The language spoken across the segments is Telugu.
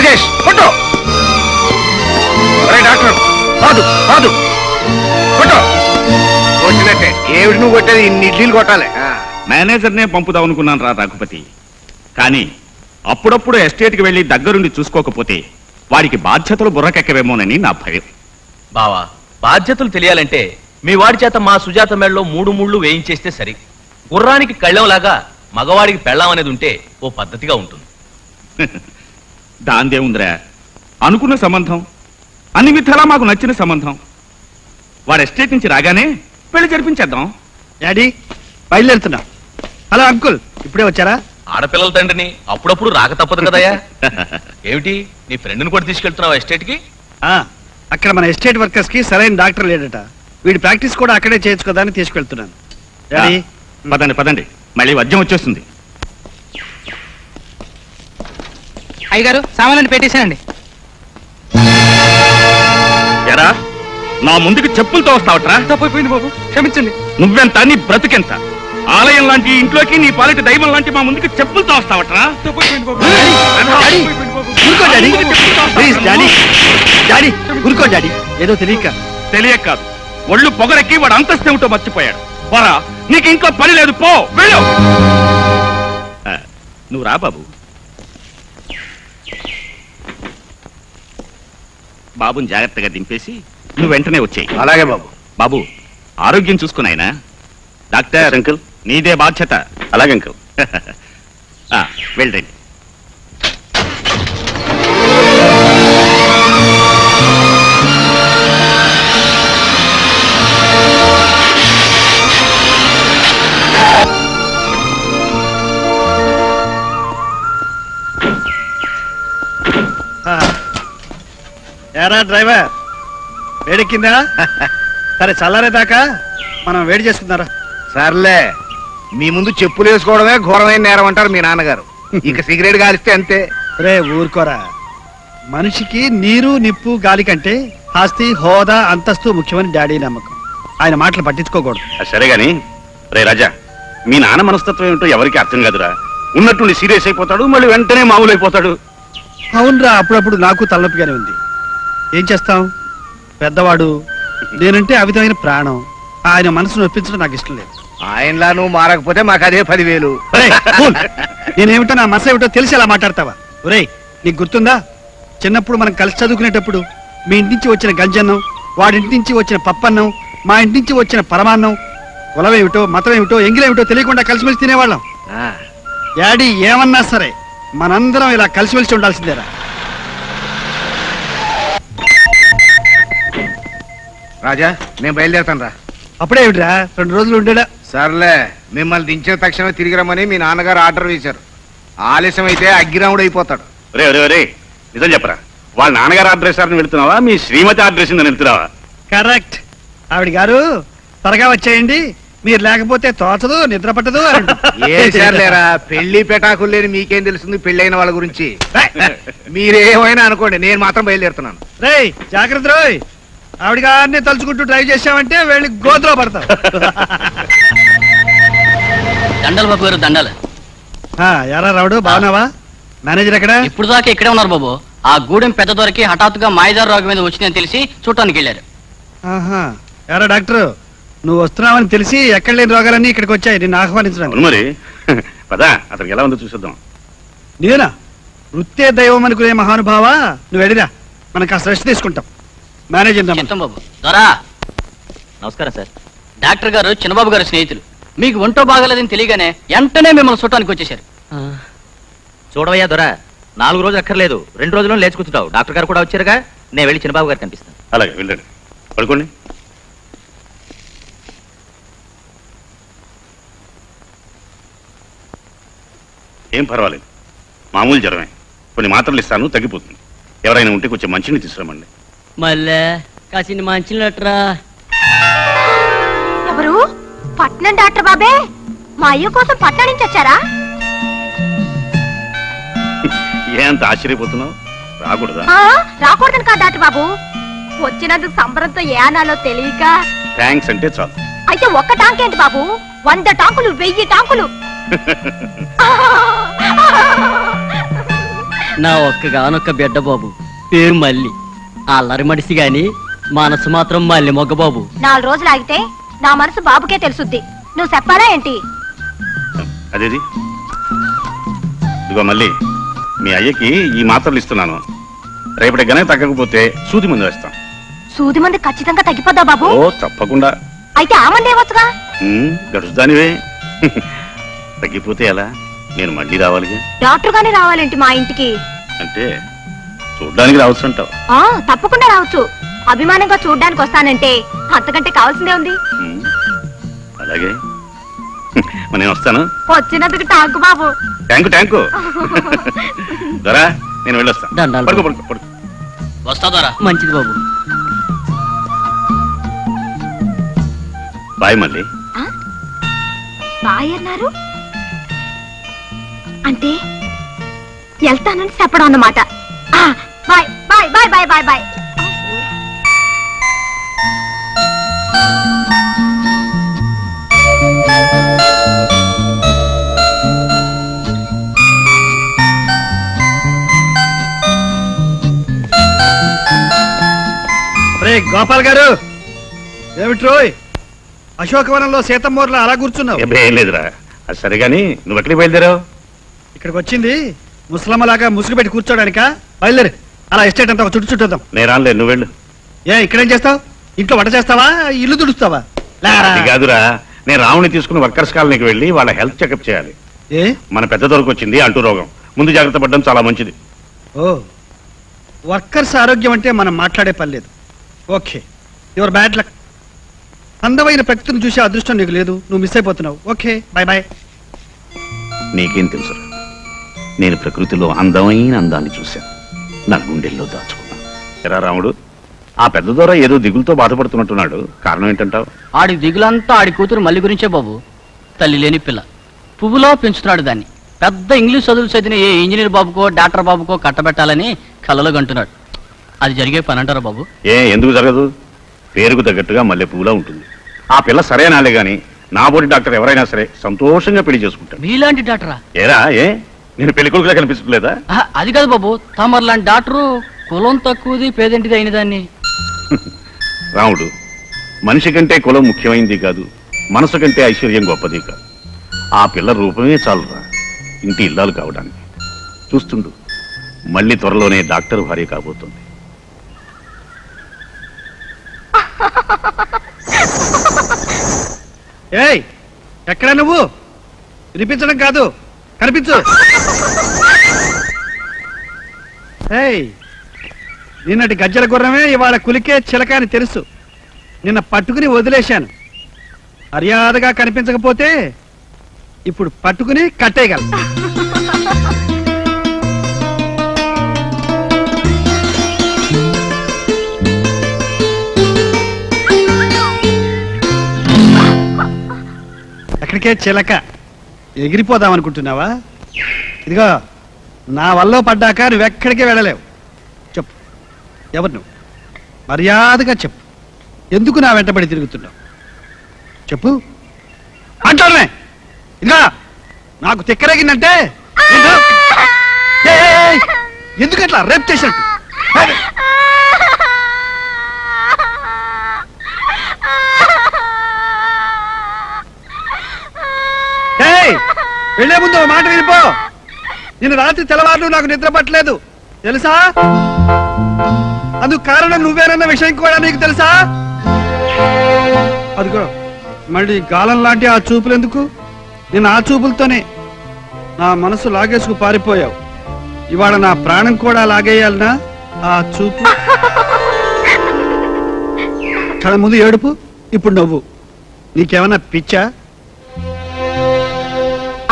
రాజేష్ కొట్టు. డాక్టర్ కాదు కాదు కొట్టు. కొట్టినట్టే. ఏమిటి నువ్వు కొట్టేది? ఇన్ని ఇడ్లీలు కొట్టాలి. మేనేజర్నే పంపుదాం అనుకున్నాను రా రఘుపతి. కానీ అప్పుడప్పుడు ఎస్టేట్కి వెళ్ళి దగ్గరుండి చూసుకోకపోతే వాడికి బాధ్యతలు బుర్రకెక్కవేమోనని నా భయం. బావా, బాధ్యతలు తెలియాలంటే మీ వాడి చేత మా సుజాత మేడలో 3 ముళ్ళు వేయించేస్తే సరి. గుర్రానికి కళ్ళంలాగా మగవాడికి పెళ్ళం అనేది ఉంటే ఓ పద్ధతిగా ఉంటుంది. దాందేముందిరా, అనుకున్న సంబంధం, అన్ని విధాలా మాకు నచ్చిన సంబంధం. వాడు ఎస్టేట్ నుంచి రాగానే పెళ్లి జరిపించేద్దాం. డాడీ బయలుదేరుతున్నా. హలో అంకుల్, ఇప్పుడే వచ్చారా? ఆడపిల్లల తండ్రిని అప్పుడప్పుడు రాక తప్పదు కదయ్యా. ఏమిటి, నీ ఫ్రెండ్ని కూడా తీసుకెళ్తున్నావా ఎస్టేట్ కి? అక్కడ మన ఎస్టేట్ వర్కర్స్ కి సరైన డాక్టర్ లేడట. వీడి ప్రాక్టీస్ కూడా అక్కడే చేయొచ్చు కదా అని తీసుకెళ్తున్నాను. డాడీ పదండి పదండి, మళ్ళీ వద్యం వచ్చేస్తుంది. అయ్యగారు సామాన్లు పెట్టేశానండి. ఎరా, నా ముందుకు చెప్పులతో వస్తావట్రా? తప్పైపోయింది బాబు, క్షమించండి. నువ్వెంత, నీ బ్రతుకెంత? ఆలయం లాంటి ఇంట్లోకి నీ పాలిటి దైవం లాంటి మా ముందుకు చెప్పులతో వస్తావట్రా? తప్పైపోయింది బాబు. ఊరుకో డాడీ, ఏదో తెలియక కాదు, ఒళ్ళు పొగరెక్కి వాడు అంతస్తేమిటో మర్చిపోయాడు. పోరా, నీకు ఇంట్లో పని లేదు, పో వెళ్ళు. నువ్వు రా బాబు. బాబుని జాగ్రత్తగా దింపేసి నువ్వు వెంటనే వచ్చేయి. అలాగే బాబు. బాబు, ఆరోగ్యం చూసుకున్నాయినా. డాక్టర్ అంకుల్, నీదే బాధ్యత. అలాగే అంకుల్. వెళ్ళండి. ఏరా డ్రైవర్, వేడెక్కిందా? సరే, చల్లారేదాకా మనం వేడి చేసుకుందారా. సర్లే, మీ ముందు చెప్పులు వేసుకోవడమే ఘోరమైన నేరం అంటారు మీ నాన్నగారు. ఇక సిగరెట్ కాలిస్తే అంతే. రే ఊరుకోరా. మనిషికి నీరు, నిప్పు, గాలి కంటే ఆస్తి, హోదా, అంతస్తు ముఖ్యమని డాడీ నమ్మకం. ఆయన మాటలు పట్టించుకోకూడదు. సరే గాని రే రాజా, మీ నాన్న మనస్తత్వం ఏమిటో ఎవరికి అర్థం కాదురా. ఉన్నట్టుండి సీరియస్ అయిపోతాడు, మళ్ళీ వెంటనే మామూలు అయిపోతాడు. అవునరా, అప్పుడప్పుడు నాకు తలనొప్పిగానే ఉంది. ఏం చేస్తాం, పెద్దవాడు. నేనంటే అమితమైన ప్రాణం. ఆయన మనసును ఒప్పించడం నాకు ఇష్టం లేదు. ఆయనలా నువ్వు మారకపోతే మాకు అదే 10,000. నేనేమిటో, నా మనసు ఏమిటో తెలిసి అలా మాట్లాడతావా? ఒరేయ్, నీకు గుర్తుందా, చిన్నప్పుడు మనం కలిసి చదువుకునేటప్పుడు మీ ఇంటి నుంచి వచ్చిన గంజన్నం, వాడింటి నుంచి వచ్చిన పప్పన్నం, మా ఇంటి నుంచి వచ్చిన పరమాన్నం, కులం ఏమిటో, మతం ఏమిటో, ఎంగిలేమిటో తెలియకుండా కలిసిమెలిసి తినేవాళ్ళం. డాడీ ఏమన్నా సరే మనందరం ఇలా కలిసిమెలిసి ఉండాల్సిందేరా. రాజా, నేను బయలుదేరుతాను రా. అప్పుడే ఏమిట్రా, 2 రోజులు ఉండేడా? సర్లే, మిమ్మల్ని దించిన తక్షణమే తిరిగి రమ్మని మీ నాన్నగారు ఆర్డర్ వేశారు. ఆలస్యం అయితే అగ్గిరాముడు అయిపోతాడు. రే రే రే, నిజం చెప్పరా, వాళ్ళ నాన్నగారు ఆర్డర్ వేశారని వెళ్తున్నావా, మీ శ్రీమతి ఆర్డర్ వేసిందని వెళ్తున్నావా? కరెక్ట్. ఆవిడ గారు త్వరగా వచ్చేయండి, మీరు లేకపోతే తోచదు, నిద్ర పట్టదు. ఏసారులేరా, పెళ్లి పెటాకులు లేని మీకేం తెలుస్తుంది పెళ్ళైన వాళ్ళ గురించి? మీరేమైనా అనుకోండి, నేను మాత్రం బయలుదేరుతున్నాను. రేయ్ జాగ్రత్త రోయ్, ఆవిడ గారిని తలుచుకుంటూ డ్రైవ్ చేసామంటే వెళ్ళి గోతులో పడతాం. దండలు బాబు గారు, దండలు. ఎలా రావుడు, బాగున్నావా? మేనేజర్ ఎక్కడ? ఇప్పుడు దాకా ఇక్కడే ఉన్నారు బాబు. ఆ గూడెం పెద్ద దొరికి హఠాత్తుగా మాయదారు రోగం మీద వచ్చిందని తెలిసి చూడటానికి వెళ్ళారు. ఎరా డాక్టర్, నువ్వు వస్తున్నావని తెలిసి ఎక్కడ లేని రోగాలన్నీ ఇక్కడికి వచ్చాయి నిన్ను ఆహ్వానించడానికి. మరి పదా, అతనికి ఎలా ఉందో చూసేద్దాం. నేనా? వృత్తే దైవం అనుకునే మహానుభావా, నువ్వు వెళ్ళిరా, మనం కాస్త రెస్ట్ తీసుకుంటాం. మేనేజర్ బాబు. దొరా, నమస్కారం సార్. డాక్టర్ గారు చిన్నబాబు గారు స్నేహితులు. మీకు ఒంటో బాగలేదని తెలియగానే వెంటనే మిమ్మల్ని చూడటానికి వచ్చేసారు. చూడవయ్యా దొరా, 4 రోజులు అక్కర్లేదు, 2 రోజుల్లో లేచి కూర్చుంటావు. డాక్టర్ గారు కూడా వచ్చారుగా, నేను వెళ్ళి చిన్నబాబు గారు కనిపిస్తాను. అలాగే వెళ్ళండి, పడుకోండి. ఏం పర్వాలేదు, మామూలు జ్వరమే. కొన్ని మాత్రలు ఇస్తాను, తగ్గిపోతుంది. ఎవరైనా ఉంటే కొంచెం మంచిని తీసుకురమండి. మళ్ళీ కాసిన మంచినట్రా. ఎవరు? పట్నం డాక్టర్ బాబే, మా అయ్య కోసం పట్నం నుంచి వచ్చారా? ఏ అంత ఆశ్చర్యపోతున్నావు? రాకూడదా? రాకూడదని కాదు డాక్టర్ బాబు, వచ్చినందుకు సంబరంతో ఏ అనాలో తెలియక. థ్యాంక్స్ అంటే చాలు. అయితే ఒక్క టాంక్ ఏంటి బాబు, 100 టాంకులు, 1000 టాంకులు. నా ఒక్కగానొక్క బిడ్డ బాబు, పేరు మల్లి. అల్లరి మడిసి గాని మనసు మాత్రం మల్లి మొగ్గ బాబు. 4 రోజులు ఆగితే నా మనసు బాబుకే తెలుసుద్ది. నువ్వు చెప్పాలా ఏంటి? అదేది ఇదిగో మళ్ళీ మీ అయ్యకి ఈ మాత్రలు ఇస్తున్నాను. రేపటి గనే తగ్గకపోతే సూది మందు వేస్తాం. సూది మంది ఖచ్చితంగా తగ్గిపోద్దా బాబు? ఓ తప్పకుండా. అయితే ఆ మంది ఏవచ్చుగా? గడుచుదానివే. తగ్గిపోతే ఎలా? నేను మళ్ళీ రావాలిగా. డాక్టర్ గానే రావాలేంటి మా ఇంటికి? అంటే చూడ్డానికి రావచ్చు అంటావు? తప్పకుండా రావచ్చు. అభిమానంగా చూడ్డానికి వస్తానంటే అంతకంటే కావాల్సిందే ఉంది. అలాగే నేను వస్తాను. వచ్చినందుకు టాంకు బాబు. Tank tank. దొరా నేను వెళ్ళొస్తాను. దండాలు. పడుకో పడుకో పడుకో. వస్తా ద్వారా. మంచిది బాబు. బాయ్ మళ్ళీ. బాయ్ అన్నారు అంటే వెళ్తానని చెప్పడం అన్నమాట. Bye bye bye bye bye bye. Gopal garu, ఏమిట్రోయ్ అశోకవనంలో సీతమ్మూర్లో అలా కూర్చున్నావు? ఏం లేదురా. అది సరే గాని నువ్వు ఎక్కడికి బయలుదేరావు? ఇక్కడికి వచ్చింది ముసలమ్మలాగా ముసుగు పెట్టి కూర్చోడానికా? బయలుదేరు. అలా ఎస్టేట్ అంతా చుట్టూ చుట్టూద్దాం. నేను రానులేదు, నువ్వు వెళ్ళు. ఇక్కడేం చేస్తావు? ఇంట్లో వంట చేస్తావా, ఇల్లు తుడుస్తావా? కాదురా, నేను రావుని తీసుకుని వర్కర్స్ కాలనీకి వెళ్ళి వాళ్ళ హెల్త్ చెకప్ చేయాలి. మన పెద్ద దొరకు వచ్చింది అంటూ రోగం. ముందు జాగ్రత్త పడడం చాలా మంచిది. ఓ, వర్కర్స్ ఆరోగ్యం అంటే మనం మాట్లాడే పని లేదు. Okay, your bad luck. అందమైన ప్రకృతిని చూసే అదృష్టం నీకు లేదు, నువ్వు మిస్ అయిపోతున్నావు. Okay, bye bye. నీకేం తెలుసు? నేను ప్రకృతిలో అందమైన అందాన్ని చూశాను, నా గుండెల్లో దాచుకున్నాను. ఎరా రాముడు, ఆ పెద్ద దొర ఏదో దిగులతో బాధపడుతున్నట్టున్నాడు. కారణం ఏంటంటావు? ఆడి దిగులంతా ఆడి కూతురు మల్లి గురించే బాబు. తల్లి లేని పిల్ల, పువ్వులో పెంచుతున్నాడు దాన్ని. పెద్ద ఇంగ్లీష్ చదువులు చదివిన ఏ ఇంజనీర్ బాబుకో డాక్టర్ బాబుకో కట్టబెట్టాలని కలలో గంటున్నాడు. అది జరిగే పని అంటారా బాబు? ఎందుకు జరగదు? పేరుకు తగ్గట్టుగా మల్లె పువ్వులా ఉంటుంది. ఆ పిల్ల సరైనాలే గాని నా బోటి డాక్టర్ ఎవరైనా సరే సంతోషంగా పెళ్లి చేసుకుంటాడు. మీలాంటి డాక్టరా? ఏరా, నేను పెళ్లి కొడుకులా కనిపిస్తుందా? అది కాదు బాబు, తమరు లాంటి డాక్టరు కులం తక్కువది పేదంటిది అయిన దాన్ని. రాముడు, మనిషి కంటే కులం ముఖ్యమైనది కాదు, మనసు కంటే ఐశ్వర్యం గొప్పది కాదు. ఆ పిల్ల రూపమే చాలురా ఇంటి ఇల్లాలు కావడానికి. చూస్తుండు, మళ్ళీ త్వరలోనే డాక్టర్ భార్య కాబోతుంది. ఏయ్, ఎక్కడ నువ్వు? వినిపించడం కాదు, కనిపించు. ఏయ్, నిన్నటి గజ్జల గుర్రమే ఇవాళ కులికే చిలక అని తెలుసు. నిన్న పట్టుకుని వదిలేశాను. మర్యాదగా కనిపించకపోతే ఇప్పుడు పట్టుకుని కట్టేయగలను. ఎక్కడికే చిలక, ఎగిరిపోదామనుకుంటున్నావా? ఇదిగో, నా వల్ల పడ్డాక నువ్వెక్కడికే వెళ్ళలేవు. చెప్పు, ఎవరు నువ్వు? మర్యాదగా చెప్పు. ఎందుకు నా వెంటబడి తిరుగుతున్నావు? చెప్పు అంటానే. ఇదిగా, నాకు తిక్కరేగిందంటే ఎందుకట్లా రేప్ చేసినట్టు? వెళ్లే ముందు మాట వినిపో. నిన్న రాత్రి తెల్లవారులు నాకు నిద్ర పట్టలేదు తెలుసా? అందుకు కారణం నువ్వేనన్న విషయం కూడా నీకు తెలుసా? అదిగో మళ్ళీ గాలం లాంటి ఆ చూపులు ఎందుకు? నేను ఆ చూపులతోనే నా మనసు లాగేసుకు పారిపోయావు. ఇవాళ నా ప్రాణం కూడా లాగేయాలనా ఆ చూపు? క్షణం ముందు ఏడుపు, ఇప్పుడు నవ్వు. నీకేమన్నా పిచ్చా?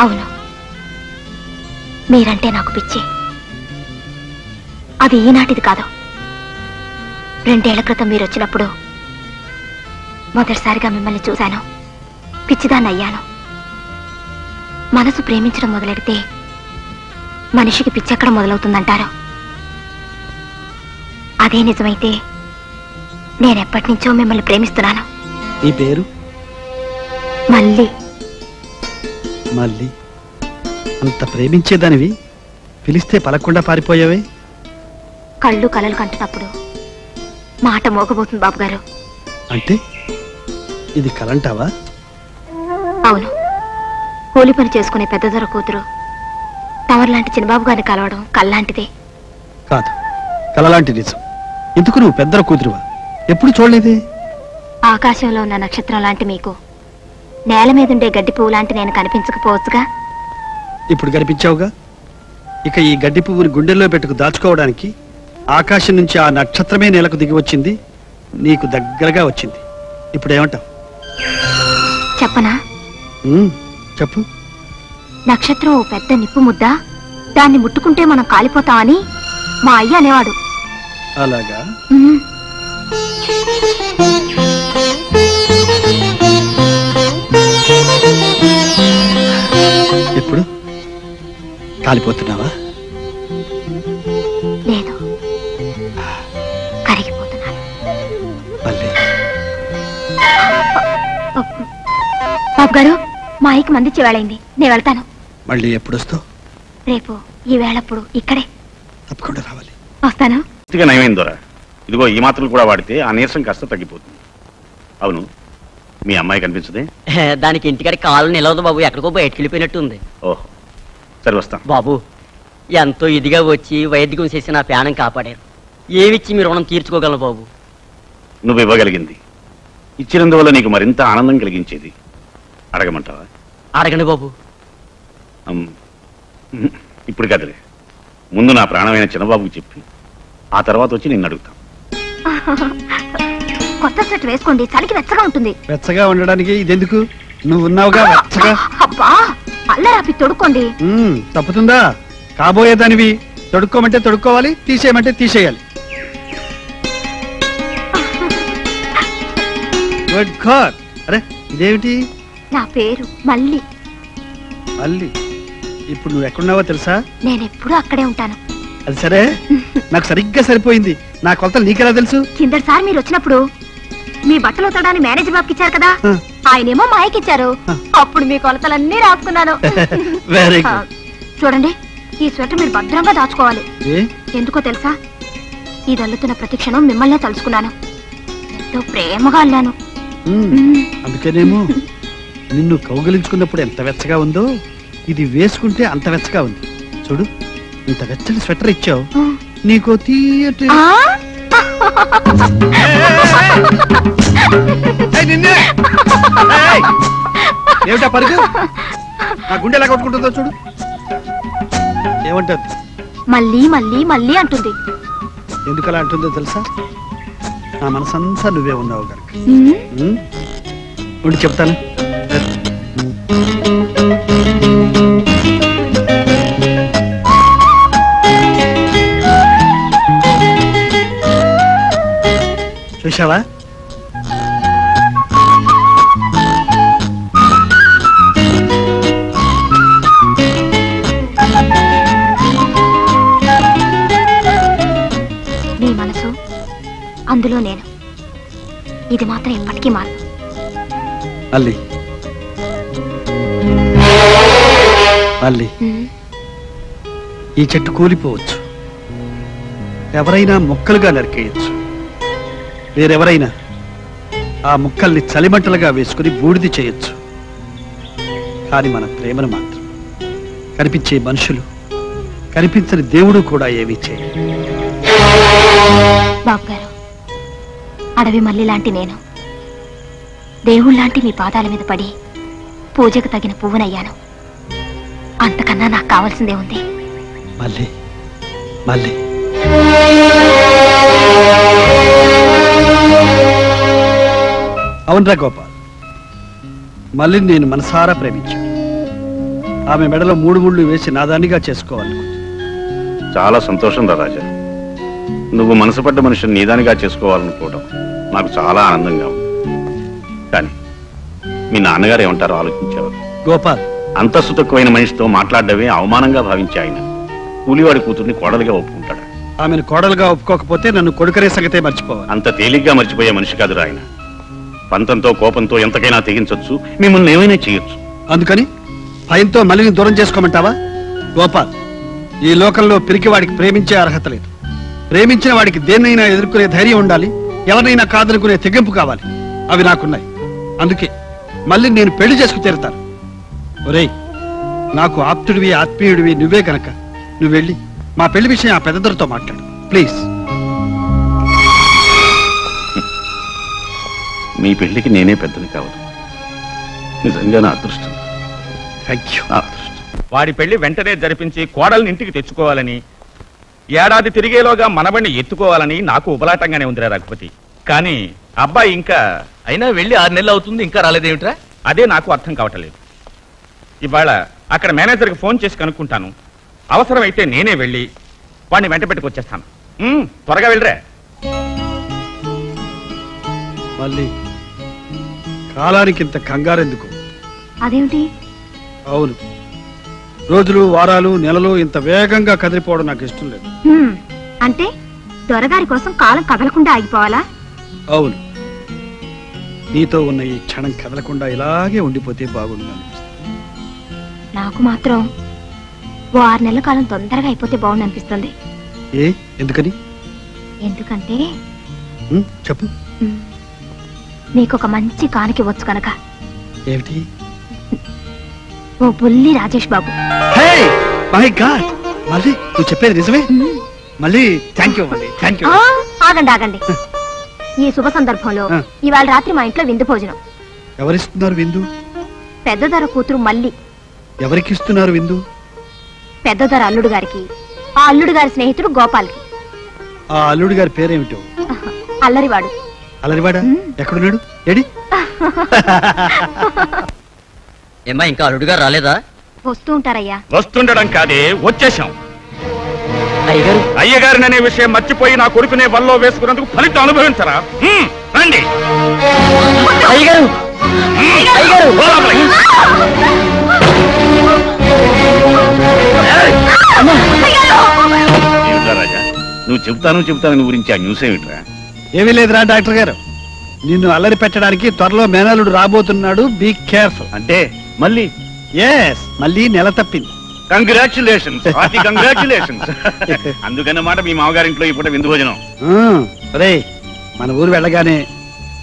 అవును, మీరంటే నాకు పిచ్చి. అది ఈనాటిది కాదు. 2 ఏళ్ల క్రితం మీరు వచ్చినప్పుడు మొదటిసారిగా మిమ్మల్ని చూశాను. పిచ్చిదాన్ని అయ్యాను. మనసు ప్రేమించడం మొదలెడితే మనిషికి పిచ్చెక్కడ మొదలవుతుందంటారు. అదే నిజమైతే నేనెప్పటి నుంచో మిమ్మల్ని ప్రేమిస్తున్నాను. నీ పేరు? మళ్ళీ. మళ్ళీ అంత ప్రేమించేదానివి పిలిస్తే పలకుండా పారిపోయావే? కళ్ళు కలలు కంటున్నప్పుడు మాట మోగబోతుంది బాబు గారు. అంటే ఇది కలంటావా? అవును, కూలి పని చేసుకునే పెద్ద దొర కూతురు తమరులాంటి చిన్నబాబు గారిని కలవడం కల్లాంటిదే. కాదు, కలలాంటి నిజం. ఎందుకు నువ్వు పెద్దల కూతురువా? ఎప్పుడు చూడలేదే. ఆకాశంలో ఉన్న నక్షత్రం లాంటి మీకు నేల మీదుండే గడ్డి పువ్వు లాంటి నేను కనిపించకపోవచ్చుగా. ఇప్పుడు కనిపించావుగా. ఇక ఈ గడ్డి పువ్వుని గుండెల్లో పెట్టుకు దాచుకోవడానికి ఆకాశం నుంచి ఆ నక్షత్రమే నేలకు దిగి వచ్చింది, నీకు దగ్గరగా వచ్చింది. ఇప్పుడు ఏమంటావు? చెప్పనా? చెప్పు. నక్షత్రం ఓ పెద్ద నిప్పు ముద్ద, దాన్ని ముట్టుకుంటే మనం కాలిపోతామని మా అయ్య అనేవాడు. అలాగా? ఇప్పుడు కాలిపోతున్నావా? లేదు, కరిగిపోతున్నాను. బాబు గారు, మా అయ్యకి మందిచ్చే వేళైంది, నేను వెళ్తాను. మళ్ళీ ఎప్పుడు వస్తావు? రేపు ఈ వేళప్పుడు ఇక్కడే. తప్పకుండా రావాలి. వస్తాను. నయమైంది దొర. ఇదిగో ఈ మాత్రలు కూడా వాడితే ఆ నీరసం కాస్త తగ్గిపోతుంది. అవును, మీ అమ్మాయి కనిపించదే? దానికి ఇంటికాడ కాలు నిలవదు బాబు, ఎక్కడికో బయటకు వెళ్ళిపోయినట్టు ఉంది. ఓహో, సరే వస్తాను. బాబు, ఎంతో ఇదిగా వచ్చి వైద్యం చేసి నా ప్రాణం కాపాడారు. ఏమిచ్చి మీ రుణం తీర్చుకోగలను బాబు? నువ్వు ఇవ్వగలిగింది ఇచ్చినందువల్ల నీకు మరింత ఆనందం కలిగించేది అడగమంటావా? అడగండి బాబు. ఇప్పుడు కదలే, ముందు నా ప్రాణమైన చిన్నబాబుకి చెప్పి ఆ తర్వాత వచ్చి నిన్ను అడుగుతాం. కొత్త సెట్ వేసుకోండి, చలికి వెచ్చగా ఉంటుంది. వెచ్చగా ఉండడానికి ఇదెందుకు? నువ్వు ఉన్నావుగా వెచ్చగా. అబ్బా, అల్లరాపి తొడుక్కోండి. తప్పుతుందా? కాబోయేదానివి. తొడుక్కోమంటే తొడుక్కోవాలి, తీసేయమంటే తీసేయాలి. Good God. అరే ఇదేమిటి? నా పేరు మల్లి. మల్లి? ఇప్పుడు నువ్వు ఎక్కడున్నావో తెలుసా? నేనెప్పుడు అక్కడే ఉంటాను. అది సరే, నాకు సరిగ్గా సరిపోయింది. నా కొలతలు నీకెలా తెలుసు? కిందటిసారి మీరు వచ్చినప్పుడు మీ బట్టలు ఉతకడానికి మేనేజర్ బాబుకి ఇచ్చారు కదా, ఆయనేమో మా అయ్యకి ఇచ్చారు. అప్పుడు మీ కొలతలన్నీ రాసుకున్నాను. Very good. చూడండి, ఈ స్వెటర్ మీరు భద్రంగా దాచుకోవాలి. ఎందుకో తెలుసా? ఈ దల్లుతున్న ప్రతి క్షణం మిమ్మల్నే తలుచుకున్నాను. ఎంతో ప్రేమగా అల్లాను. అందుకేనేమో నిన్ను కౌగలించుకున్నప్పుడు ఎంత వెచ్చగా ఉందో, ఇది వేసుకుంటే అంత వెచ్చగా ఉంది. చూడు, ఇంత వెచ్చని స్వెటర్ ఇచ్చావు, నీకో తీయటి. ఏమిటా పరుగు? నా గుండె ఎలా కొట్టుకుంటుందో చూడు. ఏమంటుంది? మళ్ళీ మళ్ళీ మళ్ళీ అంటుంది. ఎందుకలా అంటుందో తెలుసా? నా మనసంతా నువ్వే ఉన్నావు కనుక. ఉండి చెప్తాను. చూశావా? నీ మనసు, అందులో నేను. ఇది మాత్రం ఎప్పటికీ మారదు. మళ్ళీ మళ్ళీ ఈ చెట్టు కూలిపోవచ్చు, ఎవరైనా ముక్కలుగా నరికేయచ్చు, వేరెవరైనా ఆ ముక్కల్ని చలిమంటలుగా వేసుకుని బూడిది చేయొచ్చు. కానీ మన ప్రేమను మాత్రం కనిపించే మనుషులు, కనిపించని దేవుడు కూడా ఏమీ చేయరు. బాబు గారు, అడవి మల్లి లాంటి నేను దేవుళ్ళలాంటి మీ పాదాల మీద పడి పూజకు తగిన పువ్వునయ్యాను. అంతకన్నా నాకు కావాల్సిందే ఉంది. మళ్ళీ మళ్ళీ అవునరా గోపాల్, మళ్ళీ నేను మనసారా ప్రేమించాను. ఆమె మెడలో 3 ముళ్ళు వేసి నాదానిగా చేసుకోవాలనుకుంది. చాలా సంతోషం రా రాజా. నువ్వు మనసు పడ్డ మనిషిని నీదానిగా చేసుకోవాలనుకోవడం నాకు చాలా ఆనందంగా ఉంది. కానీ మీ నాన్నగారు ఏమంటారో ఆలోచించావు? గోపాల్, అంతస్తు తక్కువైన మనిషితో మాట్లాడడమే అవమానంగా భావించి ఆయన కూలివాడి కూతుర్ని కోడలుగా ఒప్పుకుంటాడు. ఆమెను కోడలుగా ఒప్పుకోకపోతే నన్ను కొడుకనే సంగతే మర్చిపోవాలి. అంత తేలిగ్గా మర్చిపోయే మనిషి కాదురా ఆయన. పంతంతో కోపంతో ఎంతకైనా తెగించొచ్చు, మిమ్మల్ని ఏమైనా చేయొచ్చు. అందుకని భయంతో మళ్ళీ దూరం చేసుకోమంటావా? గోపాల్, ఈ లోకంలో పిరికివాడికి ప్రేమించే అర్హత లేదు. ప్రేమించిన వాడికి దేన్నైనా ఎదుర్కొనే ధైర్యం ఉండాలి, ఎవరినైనా కాదనుకునే తెగింపు కావాలి. అవి నాకున్నాయి. అందుకే మళ్ళీ నేను పెళ్లి చేసుకు తీరుతాను. ఒరేయ్, నాకు ఆప్తుడివి ఆత్మీయుడివి నువ్వే కనుక నువ్వు వెళ్ళి మా పెళ్లి విషయం ఆ పెద్దదొరతో మాట్లాడు ప్లీజ్. మీ పెళ్లికి నేనే పెద్దని కావాలి. నిజంగా నా అదృష్టం. Thank you. నా అదృష్టం. వాడి పెళ్లి వెంటనే జరిపించి కోడల్ని ఇంటికి తెచ్చుకోవాలని, ఏడాది తిరిగేలోగా మనబడిని ఎత్తుకోవాలని నాకు ఉపలాటంగానే ఉందిరా రఘుపతి. కానీ అబ్బాయి ఇంకా అయినా వెళ్ళి 6 నెలలు అవుతుంది, ఇంకా రాలేదేమిట్రా? అదే నాకు అర్థం కావట్లేదు. ఇవాళ అక్కడ మేనేజర్కి ఫోన్ చేసి కనుక్కుంటాను. అవసరమైతే నేనే వెళ్ళి వాడిని వెంట పెట్టుకొచ్చేస్తాను. త్వరగా వెళ్ళరా. మళ్ళీ కాలానికి ఇంత కంగారెందుకు? అదేమిటి? అవును, రోజులు వారాలు నెలలు ఇంత వేగంగా కదిలిపోవడం నాకు ఇష్టం లేదు. అంటే దొరగారి కోసం కాలం కదలకుండా ఆగిపోవాలా? అవును, నీతో ఉన్న ఈ క్షణం కదలకుండా ఇలాగే ఉండిపోతే బాగుంది అనిపిస్తుంది. నాకు మాత్రం ఓ 6 నెలల కాలం తొందరగా అయిపోతే బాగుంది అనిపిస్తుంది. ఏ ఎందుకని? ఎందుకంటే చెప్పు. నీకొక మంచి కానుక ఇవ్వచ్చు కనుక. ఏమిటి? ఓ బుల్లి రాజేష్ బాబు. హే మై గాడ్, మళ్ళీ నువ్వు చెప్పేది నిజమే? మళ్ళీ థ్యాంక్ యూ. మళ్ళీ థ్యాంక్ యూ. ఆగండి ఆగండి. ఈ శుభ సందర్భంలో ఇవాళ రాత్రి మా ఇంట్లో విందు భోజనం. ఎవరిస్తున్నారు విందు? పెద్దదొర కూతురు మల్లి. ఎవరికి ఇస్తున్నారు విందు? పెద్దదొర అల్లుడు గారికి, ఆ అల్లుడు గారి స్నేహితుడు గోపాల్కి. ఆ అల్లుడు గారి పేరేమిటో? అల్లరివాడు. అల్లరివాడా? ఎక్కడున్నాడు? ఏడి? ఏమ్మా, ఇంకా అల్లుడు గారు రాలేదా? వస్తూ ఉంటారయ్యా. వస్తుండడం కాదే, వచ్చేశాం. అయ్యగారు, అయ్యగారిననే విషయం మర్చిపోయి నా కొడుకునే వల్లో వేసుకున్నందుకు ఫలితం అనుభవించరా? రండి. అయ్యగారు, అయ్యగారు. ఏమిట్రా రాజా, నువ్వు చెప్తాను గురించి ఆ న్యూస్ ఏమిట్రా? ఏమీ లేదురా డాక్టర్ గారు, నిన్ను అల్లరి పెట్టడానికి త్వరలో మేనలుడు రాబోతున్నాడు. Be careful. అంటే మళ్ళీ? ఎస్, మళ్ళీ నెల తప్పింది. Congratulations, congratulations. అందుకన్నమాట మీ మామగారింట్లో ఇప్పుడు విందు భోజనం. రే, మన ఊరు వెళ్ళగానే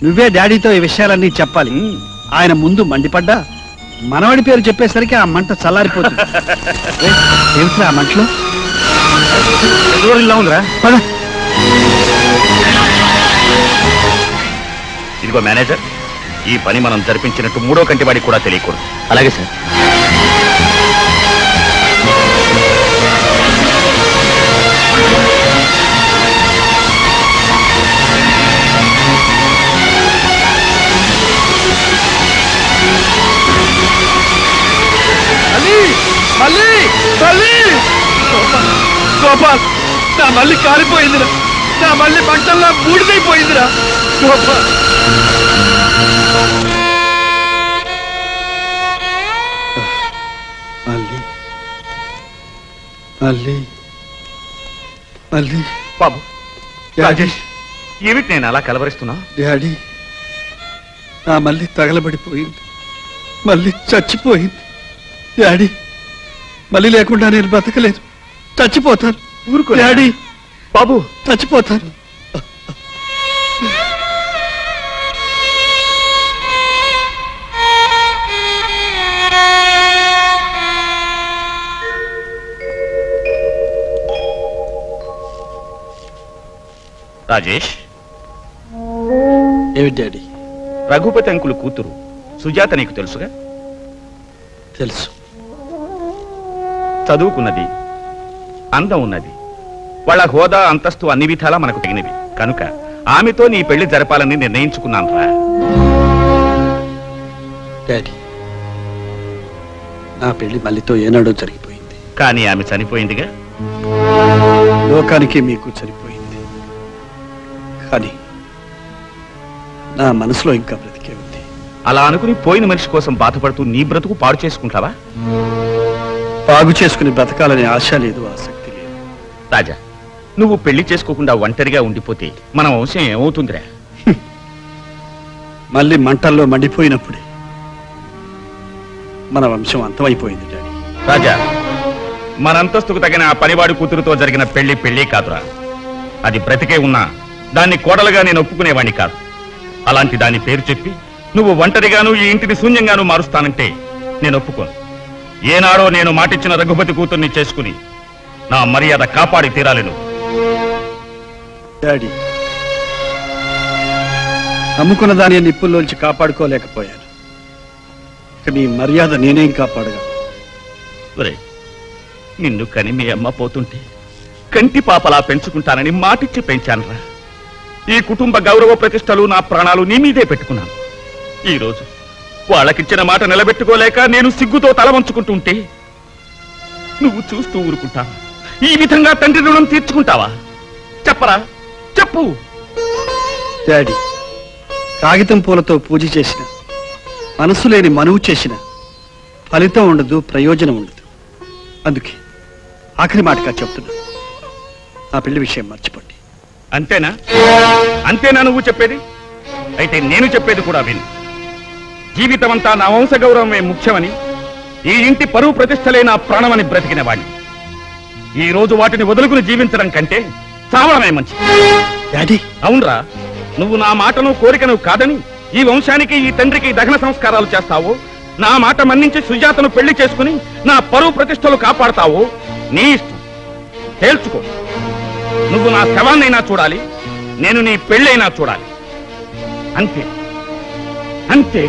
నువ్వే డాడీతో ఈ విషయాలన్నీ చెప్పాలి. ఆయన ముందు మండిపడ్డా మనవడి పేరు చెప్పేసరికి ఆ మంట చల్లారిపోతుంది. ఏమిట్రా ఆ మంటలో? ఇలా ఉందిరా. ఇదిగో మేనేజర్, ఈ పని మనం జరిపించినట్టు 3వ కంటి వాడికి కూడా తెలియకూడదు. అలాగే సార్. గోపాల్, నా మళ్ళీ కాలిపోయిందిరా. నా మళ్ళీ మంటల్లో బూడిదైపోయిందిరా. గోపాల్, మళ్ళీ మళ్ళీ బాబు, రాజేష్, ఏమిటి నేను అలా కలవరిస్తున్నా? డాడీ, నా మళ్ళీ తగలబడిపోయింది, మళ్ళీ చచ్చిపోయింది. డాడీ, మళ్ళీ లేకుండా నేను బతకలేదు, చచ్చిపోతాను. ఊరుకో డాడీ. బాబు, చచ్చిపోతాను. రాజేష్. ఏమిటి డాడీ? రఘుపతి అంకులు కూతురు సుజాత నీకు తెలుసుగా? తెలుసు. చదువుకున్నది, అందం ఉన్నది, వాళ్ళ హోదా అంతస్తు అన్ని విధాలా మనకు తగినవి కనుక ఆమెతో నీ పెళ్లి జరపాలని నిర్ణయించుకున్నాను రా. డాడీ, నా పెళ్లి మళ్ళీతో ఏనాడో జరిగిపోయింది. కానీ ఆమె చనిపోయిందిగా. లోకానికి మీకు చనిపోయింది, కానీ నా మనసులో ఇంకా బ్రతికే ఉంది. అలా అనుకుని పోయిన మనిషి కోసం బాధపడుతూ నీ బ్రతుకు పాడు చేసుకుంటావా? బాగు చేసుకుని బ్రతకాలనే ఆశ లేదు, ఆసక్తి లేదు. రాజా, నువ్వు పెళ్లి చేసుకోకుండా ఒంటరిగా ఉండిపోతే మన వంశం ఏమవుతుందిరా? మళ్ళీ మంటల్లో మండిపోయినప్పుడే మన వంశం అంతమైపోయింది డాడీ. రాజా, మన అంతస్తుకు తగిన ఆ పనివాడి కూతురుతో జరిగిన పెళ్లి కాదురా. అది బ్రతికే ఉన్నా దాన్ని కోడలుగా నేను ఒప్పుకునేవాణ్ణి కాదు. అలాంటి దాని పేరు చెప్పి నువ్వు ఒంటరిగాను ఈ ఇంటిని శూన్యంగాను మారుస్తానంటే నేను ఒప్పుకోను. ఏనాడో నేను మాటిచ్చిన రఘుపతి కూతుర్ని చేసుకుని నా మర్యాద కాపాడి తీరాలి. నువ్వు డాడీ, నమ్ముకున్న దాని నిప్పుల్లోంచి కాపాడుకోలేకపోయాను. ఇక నీ మర్యాద నేనేం కాపాడగా? నిన్ను కని మీ అమ్మ పోతుంటే కంటి పాపలా పెంచుకుంటానని మాటిచ్చి పెంచానురా. ఈ కుటుంబ గౌరవ ప్రతిష్టలు నా ప్రాణాలు నీ మీదే పెట్టుకున్నాను. ఈ రోజు వాళ్ళకిచ్చిన మాట నిలబెట్టుకోలేక నేను సిగ్గుతో తల వంచుకుంటుంటే నువ్వు చూస్తూ ఊరుకుంటావా? ఈ విధంగా తండ్రి రుణం తీర్చుకుంటావా? చెప్పరా, చెప్పు. డాడీ, కాగితం పూలతో పూజ చేసిన, మనసు లేని మనువు చేసిన ఫలితం ఉండదు, ప్రయోజనం ఉండదు. అందుకే ఆఖరి మాటగా చెప్తున్నా, ఆ పెళ్లి విషయం మర్చిపోండి. అంతేనా? అంతేనా నువ్వు చెప్పేది? అయితే నేను చెప్పేది కూడా విను. జీవితమంతా నా వంశ గౌరవమే ముఖ్యమని, ఈ ఇంటి పరువు ప్రతిష్టలే నా ప్రాణమని బ్రతికిన వాణ్ణి ఈ రోజు వాటిని వదులుకుని జీవించడం కంటే చావడమే మంచిది. డాడీ, అవునరా, నువ్వు నా మాటను కోరికను కాదని ఈ వంశానికి ఈ తండ్రికి దహన సంస్కారాలు చేస్తావో, నా మాట మన్నించి సుజాతను పెళ్లి చేసుకుని నా పరువు ప్రతిష్టలు కాపాడతావో నీ ఇష్టం. తేల్చుకో. నువ్వు నా శవాన్నైనా చూడాలి, నేను నీ పెళ్ళైనా చూడాలి. అంతే అంతే.